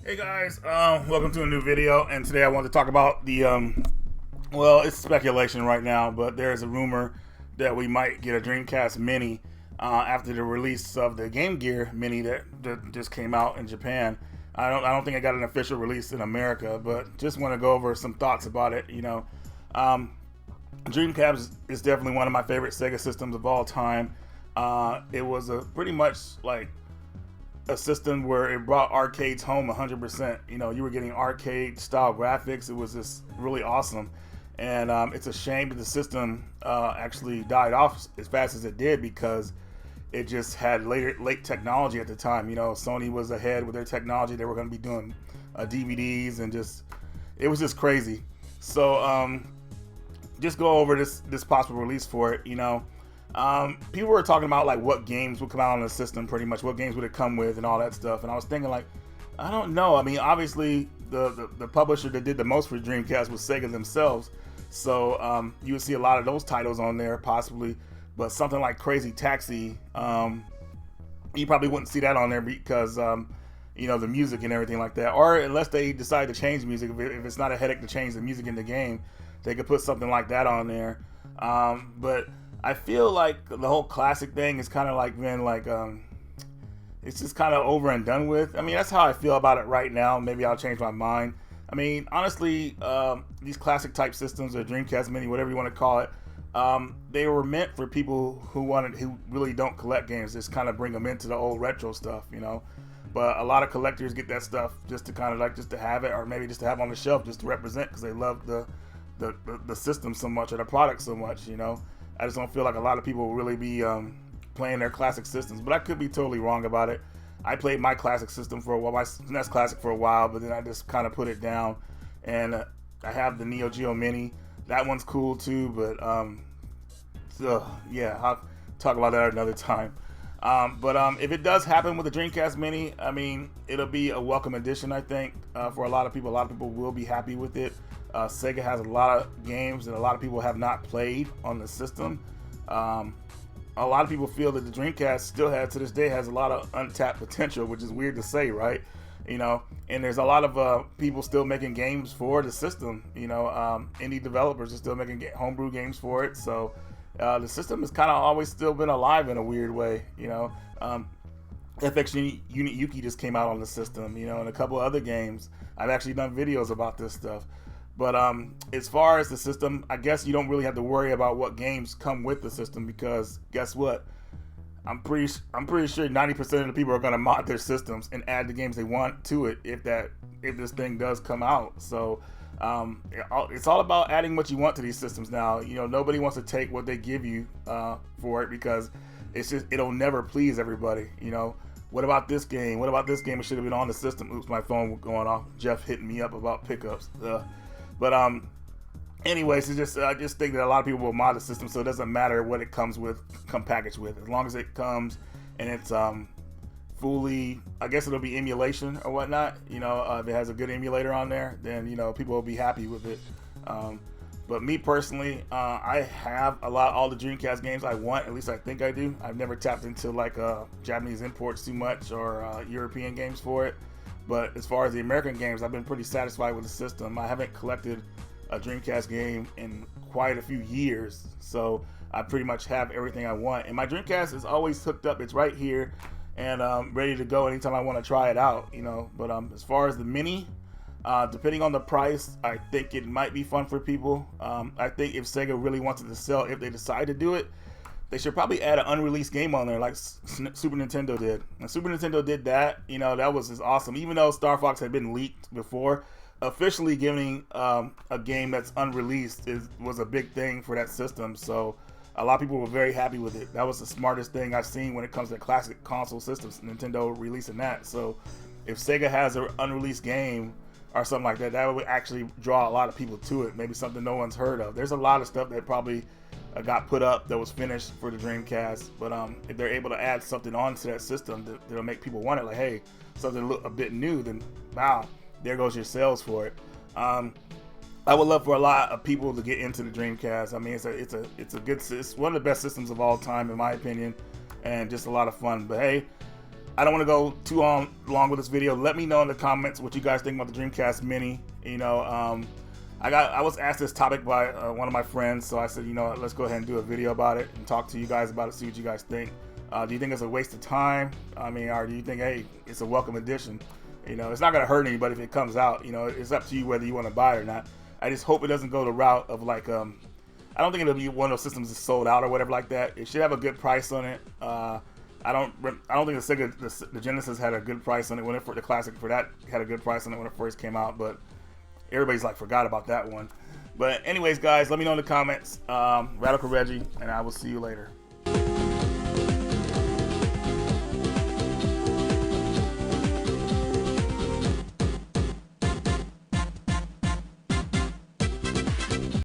Hey guys, welcome to a new video, and today I want to talk about the well, it's speculation right now, but there's a rumor that we might get a Dreamcast Mini after the release of the Game Gear Mini that just came out in Japan. I don't think I got an official release in America, but just want to go over some thoughts about it. Um, Dreamcast is definitely one of my favorite Sega systems of all time. It was a pretty much like a system where it brought arcades home 100%. You were getting arcade style graphics. It was just really awesome. And it's a shame that the system actually died off as fast as it did because it just had late technology at the time. Sony was ahead with their technology. They were going to be doing DVDs and it was just crazy. So just go over this possible release for it. People were talking about like what games would come out on the system, pretty much what games would it come with and all that stuff. And I was thinking like, I don't know. I mean, obviously the publisher that did the most for Dreamcast was Sega themselves. So you would see a lot of those titles on there possibly, but something like Crazy Taxi, you probably wouldn't see that on there because the music and everything like that. Or unless they decide to change music, if it's not a headache to change the music in the game, they could put something like that on there. But I feel like the whole classic thing is kind of like been like it's just kind of over and done with. I mean, that's how I feel about it right now. Maybe I'll change my mind. I mean, honestly, these classic type systems or Dreamcast Mini, whatever you want to call it, they were meant for people who really don't collect games. Just kind of bring them into the old retro stuff, But a lot of collectors get that stuff just to kind of like just to have it, or maybe just to have on the shelf, just to represent because they love the system so much or the product so much, I just don't feel like a lot of people will really be playing their classic systems, but I could be totally wrong about it. I played my classic system for a while, my SNES Classic for a while, but then I just kind of put it down, and I have the Neo Geo Mini. That one's cool too, but yeah, I'll talk about that another time. But if it does happen with the Dreamcast Mini, I mean, it'll be a welcome addition, I think, for a lot of people. A lot of people will be happy with it. Sega has a lot of games that a lot of people have not played on the system. A lot of people feel that the Dreamcast still to this day has a lot of untapped potential, which is weird to say, right? And there's a lot of people still making games for the system. Indie developers are still making homebrew games for it. So the system has kind of always still been alive in a weird way. FX Unit Yuki just came out on the system, and a couple of other games. I've actually done videos about this stuff. But as far as the system, I guess you don't really have to worry about what games come with the system because guess what? I'm pretty sure 90% of the people are going to mod their systems and add the games they want to it if this thing does come out. So it's all about adding what you want to these systems now. Nobody wants to take what they give you for it because it'll never please everybody. What about this game? What about this game? It should have been on the system. Oops, my phone was going off. Jeff hitting me up about pickups. But anyways, it's just I just think that a lot of people will mod the system, so it doesn't matter what it comes packaged with, as long as it comes and it's fully. I guess it'll be emulation or whatnot. If it has a good emulator on there, then people will be happy with it. But me personally, I have all the Dreamcast games I want. At least I think I do. I've never tapped into like Japanese imports too much or European games for it. But as far as the American games, I've been pretty satisfied with the system. I haven't collected a Dreamcast game in quite a few years, so I pretty much have everything I want. And my Dreamcast is always hooked up. It's right here and ready to go anytime I want to try it out, But as far as the Mini, depending on the price, I think it might be fun for people. I think if Sega really wanted to sell, if they decide to do it, they should probably add an unreleased game on there like Super Nintendo did. And Super Nintendo did that. That was just awesome. Even though Star Fox had been leaked before, officially giving a game that's unreleased was a big thing for that system. So a lot of people were very happy with it. That was the smartest thing I've seen when it comes to classic console systems, Nintendo releasing that. So if Sega has an unreleased game or something like that, that would actually draw a lot of people to it. Maybe something no one's heard of. There's a lot of stuff that probably got put up that was finished for the Dreamcast, but if they're able to add something onto that system that'll make people want it, like hey, something look a bit new, then wow, there goes your sales for it. I would love for a lot of people to get into the Dreamcast. I mean, it's one of the best systems of all time in my opinion, and just a lot of fun. But hey, I don't want to go too long with this video. Let me know in the comments what you guys think about the Dreamcast Mini. You know, I was asked this topic by one of my friends, so I said, you know what, let's go ahead and do a video about it and talk to you guys about it, see what you guys think. Do you think it's a waste of time? I mean, or do you think, hey, it's a welcome addition? You know, it's not gonna hurt anybody if it comes out. You know, it's up to you whether you want to buy it or not. I just hope it doesn't go the route of like, I don't think it'll be one of those systems that's sold out or whatever like that. It should have a good price on it. I don't think the Sega, the Genesis had a good price on it when the classic for that had a good price on it when it first came out, but everybody's like forgot about that one. But anyways, guys, let me know in the comments. Radical Reggie, and I will see you later.